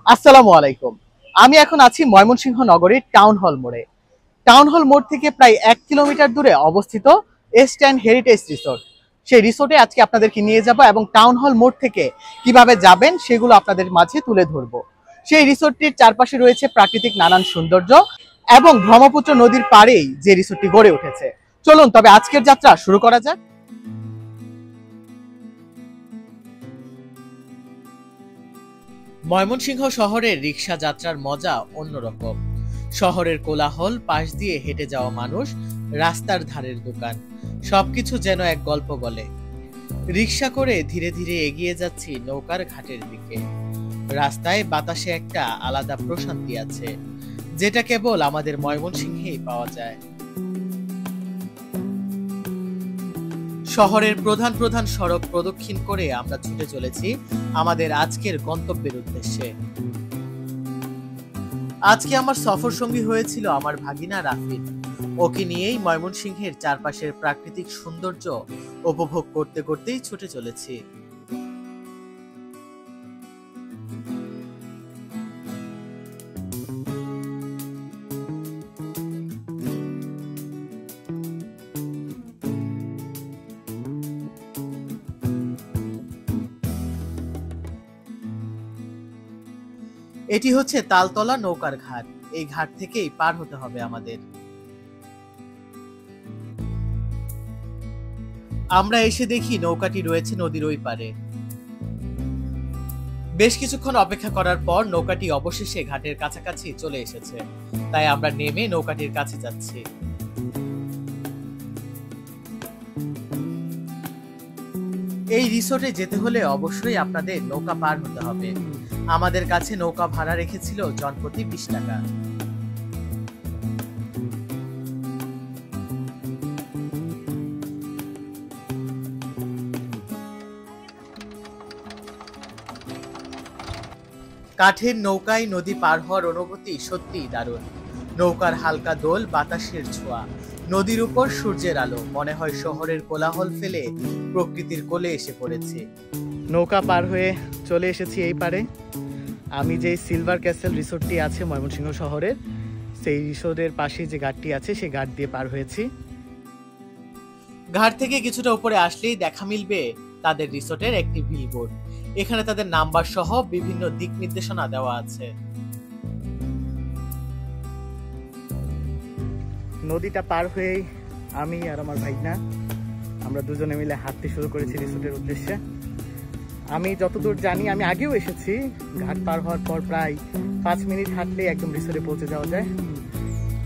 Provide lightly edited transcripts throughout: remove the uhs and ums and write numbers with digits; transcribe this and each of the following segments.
আসসালামু আলাইকুম। আমি এখন আছি ময়মনসিংহ নগরীর টাউন হল মোড়ে। টাউন হল মোড় থেকে প্রায় 1 কিলোমিটার দূরে অবস্থিত এস্ট অ্যান্ড হেরিটেজ রিসোর্ট। সেই রিসোর্টে আজকে আপনাদেরকে নিয়ে যাব এবং টাউন হল মোড় থেকে কিভাবে যাবেন সেগুলো আপনাদের মাঝে তুলে ধরবো। সেই রিসোর্টটির চারপাশে রয়েছে প্রাকৃতিক নানান সৌন্দর্য এবং ব্রহ্মপুত্র নদীর পাড়েই যে রিসোর্টটি গড়ে উঠেছে। চলুন তবে আজকের যাত্রা শুরু করা যাক। ময়মনসিংহ শহরের রিক্সা যাত্রার মজা অন্যরকম। শহরের কোলাহল, পাশ দিয়ে হেঁটে যাওয়া মানুষ, রাস্তার ধারের দোকান, সবকিছু যেন এক গল্প বলে। রিক্সা করে ধীরে ধীরে এগিয়ে যাচ্ছি নৌকার ঘাটের দিকে। রাস্তায় বাতাসে একটা আলাদা প্রশান্তি আছে, যেটা কেবল আমাদের ময়মনসিংহেই পাওয়া যায়। শহরের প্রধান প্রধান সড়ক প্রদক্ষিণ করে আমরা ছুটে চলেছি আমাদের আজকের গন্তব্যের উদ্দেশ্যে। আজকে আমার সফর সঙ্গী হয়েছিল আমার ভাগিনা রাফিন। ওকে নিয়েই ময়মনসিংহের চারপাশের প্রাকৃতিক সৌন্দর্য উপভোগ করতে করতেই ছুটে চলেছি। এটি হচ্ছে তালতলা নৌকার ঘাট। এই ঘাট থেকেই পার হতে হবে আমাদের। আমরা এসে দেখি নৌকাটি রয়েছে নদীর ওই পারে। বেশ কিছুক্ষণ অপেক্ষা করার পর নৌকাটি অবশেষে ঘাটের কাছাকাছি চলে এসেছে, তাই আমরা নেমে নৌকাটির কাছে যাচ্ছি। এই রিসোর্টে যেতে হলে অবশ্যই আপনাদের নৌকা পার হতে হবে। আমাদের কাছে নৌকা ভাড়া রেখেছিল জনপ্রতি 20 টাকা। কাঠের নৌকায় নদী পার হওয়ার অনুভূতি সত্যিই দারুণ। নৌকার হালকা দোল, বাতাসের ছোঁয়া, নদীর উপর সূর্যের আলো, মনে হয় শহরের কোলাহল ফেলে প্রকৃতির কোলে এসে পড়েছে। নৌকা পার হয়ে চলে এসেছি এই পারে। আমি যে সিলভার ক্যাসেল রিসোর্টটি আছে ময়মনসিংহ শহরের, সেই রিসোর্টের পাশে যে ঘাটটি আছে সেই ঘাট দিয়ে পার হয়েছি। ঘাট থেকে কিছুটা উপরে আসলেই দেখা মিলবে তাদের রিসোর্টের একটি বিলবোর্ড। এখানে তাদের নাম্বার সহ বিভিন্ন দিক নির্দেশনা দেওয়া আছে। নদীটা পার হয়েই আমি আর আমার ভাইনা আমরা দুজনে মিলে হাঁটতে শুরু করেছি রিসোর্টের উদ্দেশ্যে। আমি যতদূর জানি, আমি আগেও এসেছি, ঘাট পার হওয়ার পর প্রায় 5 মিনিট হাঁটলেই একদম রিসোর্টে পৌঁছে যাওয়া যায়।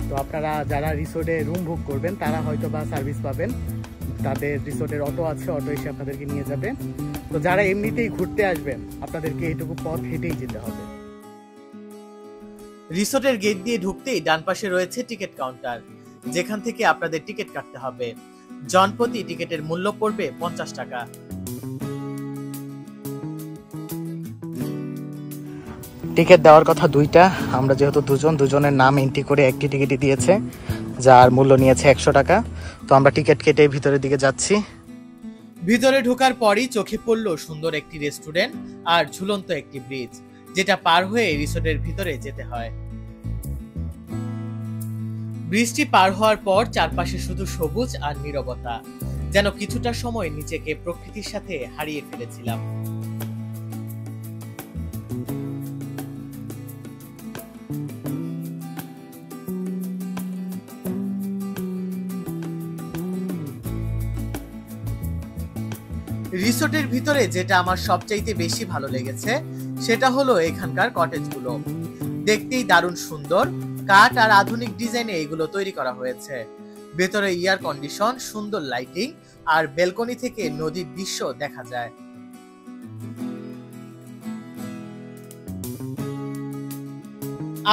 তো আপনারা যারা রিসোর্টে রুম বুক করবেন তারা হয়তো বা সার্ভিস পাবেন, তাদের রিসোর্টের অটো আছে, অটো এসে আপনাদেরকে নিয়ে যাবে। তো যারা এমনিতেই ঘুরতে আসবেন আপনাদেরকে এইটুকু পথ হেঁটেই যেতে হবে। রিসোর্টের গেট দিয়ে ঢুকতেই ডান পাশে রয়েছে টিকিট কাউন্টার, যেখান থেকে আপনাদের টিকিট কাটতে হবে। জনপ্রতি টিকিটের মূল্য পড়বে 50 টাকা। টিকিট দেওয়ার কথা 2টা, আমরা যেহেতু দুজনের নাম এন্ট্রি করে একটি টিকিটই দিয়েছে, যার মূল্য নিয়েছে 100 টাকা। তো আমরা টিকিট কেটে ভিতরের দিকে যাচ্ছি। ভিতরে ঢোকার পরই চোখে পড়লো সুন্দর একটি রেস্টুরেন্ট আর ঝুলন্ত একটি ব্রিজ, যেটা পার হয়ে রিসোর্টের ভিতরে যেতে হয়। ব্রিজটি পার হওয়ার পর চারপাশে শুধু সবুজ আর নীরবতা, যেন কিছুটা সময় নিজেকে প্রকৃতির সাথে হারিয়ে ফেলেছিলাম। রিসোর্টের ভিতরে যেটা আমার সবচাইতে বেশি ভালো লেগেছে সেটা হলো এখানকার কটেজগুলো। দেখতেই দারুণ সুন্দর, কাঠ আর আধুনিক ডিজাইনে এগুলো তৈরি করা হয়েছে। ভেতরে এয়ার কন্ডিশন, সুন্দর লাইটিং আর ব্যালকনি থেকে নদীর দৃশ্য দেখা যায়।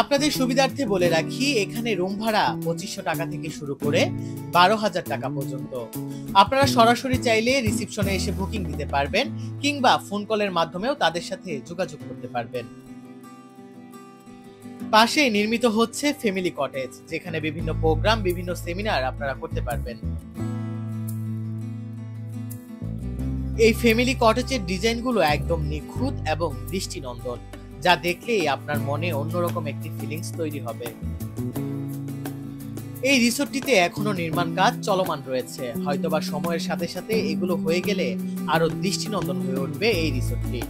আপনাদের সুবিধার্থে বলে রাখি, এখানে রুম ভাড়া 2500 টাকা থেকে শুরু করে 12,000 টাকা পর্যন্ত। আপনারা সরাসরি চাইলে রিসিপশনে এসে বুকিং দিতে পারবেন, কিংবা ফোন কলের মাধ্যমেও তাদের সাথে যোগাযোগ করতে পারবেন। পাশেই নির্মিত হচ্ছে ফ্যামিলি কটেজ, যেখানে বিভিন্ন প্রোগ্রাম, বিভিন্ন সেমিনার আপনারা করতে পারবেন। এই ফ্যামিলি কটেজের ডিজাইনগুলো একদম নিখুঁত এবং দৃষ্টিনন্দন, যা দেখলেই আপনার মনে অন্যরকম একটি ফিলিংস তৈরি হবে। এই রিসোর্টটিতে এখনো নির্মাণ কাজ চলমান রয়েছে, হয়তোবা সময়ের সাথে সাথে এগুলো হয়ে গেলে আরো দৃষ্টিনন্দন হয়ে উঠবে এই রিসোর্টটি।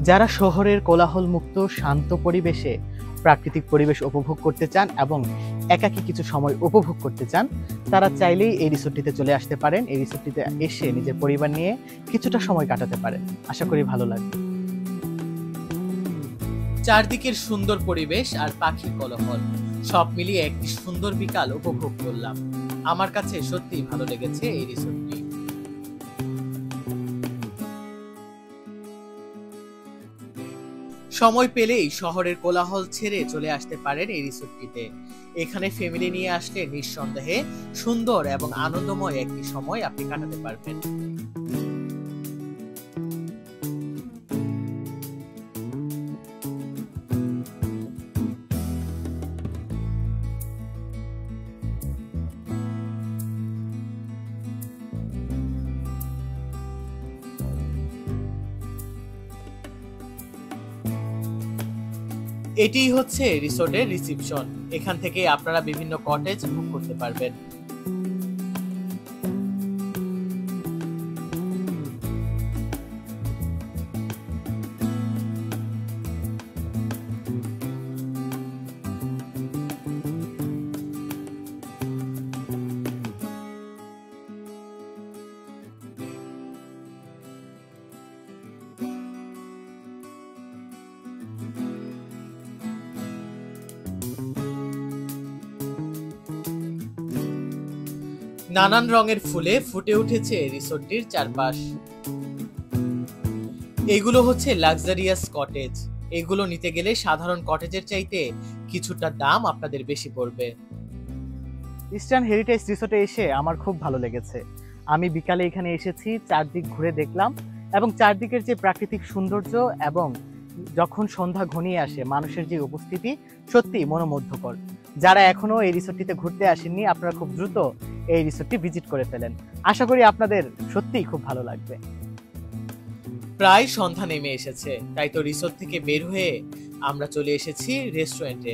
যারা শহরের কোলাহল মুক্ত শান্ত পরিবেশে প্রাকৃতিক পরিবেশ উপভোগ করতে চান এবং একাকী কিছু সময় উপভোগ করতে চান, তারা চাইলেই এই রিসোর্টটিতে চলে আসতে পারেন। এই রিসোর্টটিতে এসে নিজের পরিবার নিয়ে কিছুটা সময় কাটাতে পারেন। আশা করি ভালো লাগবে। চারদিকের সুন্দর পরিবেশ আর পাখির কোলাহল সব মিলিয়ে একটি সুন্দর বিকাল উপভোগ করলাম। আমার কাছে সত্যিই ভালো লেগেছে এই রিসোর্টটি। সময় পেলেই শহরের কোলাহল ছেড়ে চলে আসতে পারেন এই রিসোর্টটিতে। এখানে ফ্যামিলি নিয়ে আসলে নিঃসন্দেহে সুন্দর এবং আনন্দময় একটি সময় আপনি কাটাতে পারবেন। এটিই হচ্ছে রিসোর্টের রিসিপশন। এখান থেকে আপনারা বিভিন্ন কটেজ বুক করতে পারবেন। নানান রঙের ফুলে ফুটে উঠেছে রিসোর্টটির চারপাশ। এগুলো হচ্ছে লাক্সারিয়াস কটেজ। এগুলো নিতে গেলে সাধারণ কটেজের চাইতে কিছুটা দাম আপনাদের বেশি পড়বে। ইস্টার্ন হেরিটেজ রিসোর্টে এসে আমার খুব ভালো লেগেছে। আমি বিকালে এখানে এসেছি, চারদিক ঘুরে দেখলাম এবং চারদিকের যে প্রাকৃতিক সৌন্দর্য এবং যখন সন্ধ্যা ঘনিয়ে আসে মানুষের যে উপস্থিতি সত্যি মনোমুগ্ধকর। যারা এখনো এই রিসোর্টটিতে ঘুরতে আসেননি, আপনারা খুব দ্রুত এই রিসোর্টটি ভিজিট করে ফেলেন। আশা করি আপনাদের সত্যিই খুব ভালো লাগবে। প্রায় সন্ধ্যা নেমে এসেছে, তাই তো রিসোর্ট থেকে বের হয়ে আমরা চলে এসেছি রেস্টুরেন্টে।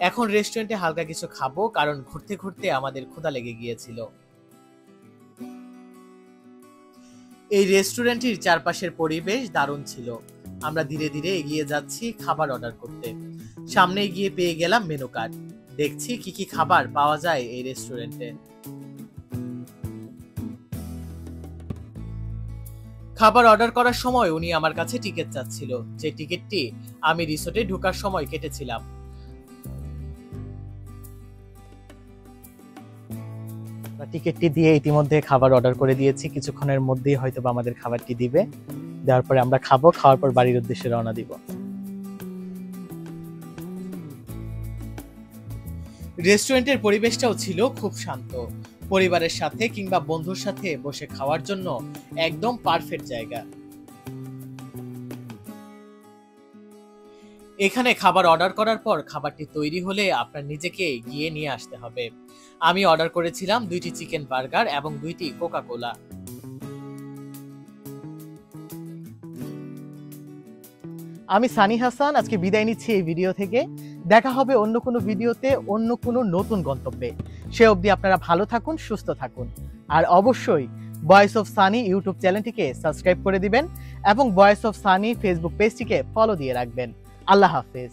এখন রেস্টুরেন্টে হালকা কিছু খাবো, কারণ ঘুরতে ঘুরতে আমাদের ক্ষুধা লেগে গিয়েছিল। এই রেস্টুরেন্টটির চারপাশের পরিবেশ দারুণ ছিল। আমরা ধীরে ধীরে এগিয়ে যাচ্ছি খাবার অর্ডার করতে। সামনে গিয়ে পেয়ে গেলাম মেনু কার্ড। দেখছি কি কি খাবার পাওয়া যায় এই রেস্টুরেন্টে। খাবার অর্ডার করার সময় উনি আমার কাছে টিকিট চাচ্ছিল, যে টিকিটটি আমি রিসোর্টে ঢোকার সময় কেটেছিলাম। টিকিটটি দিয়ে ইতিমধ্যে খাবার অর্ডার করে দিয়েছি। কিছুক্ষণের মধ্যেই হয়তো আমাদের খাবারটি দিবে। দেওয়ার পরে আমরা খাবো, খাওয়ার পর বাড়ির উদ্দেশ্যে রওনা দিব। রেস্টুরেন্টের পরিবেশটাও ছিল খুব শান্ত। পরিবারের সাথে কিংবা বন্ধুর সাথে বসে খাওয়ার জন্য একদম পারফেক্ট জায়গা। এখানে খাবার অর্ডার করার পর খাবারটি তৈরি হলে আপনার নিজেকে গিয়ে নিয়ে আসতে হবে। আমি অর্ডার করেছিলাম 2টি চিকেন বার্গার এবং 2টি কোকা কোলা। আমি সানি হাসান, আজকে বিদায় নিচ্ছি এই ভিডিও থেকে। দেখা হবে অন্য কোনো ভিডিওতে, অন্য কোনো নতুন গন্তব্যে। সে অবধি আপনারা ভালো থাকুন, সুস্থ থাকুন। আর অবশ্যই ভয়েস অফ সানি ইউটিউব চ্যানেলটিকে সাবস্ক্রাইব করে দিবেন এবং ভয়েস অফ সানি ফেসবুক পেজটিকে ফলো দিয়ে রাখবেন। আল্লাহ হাফেজ।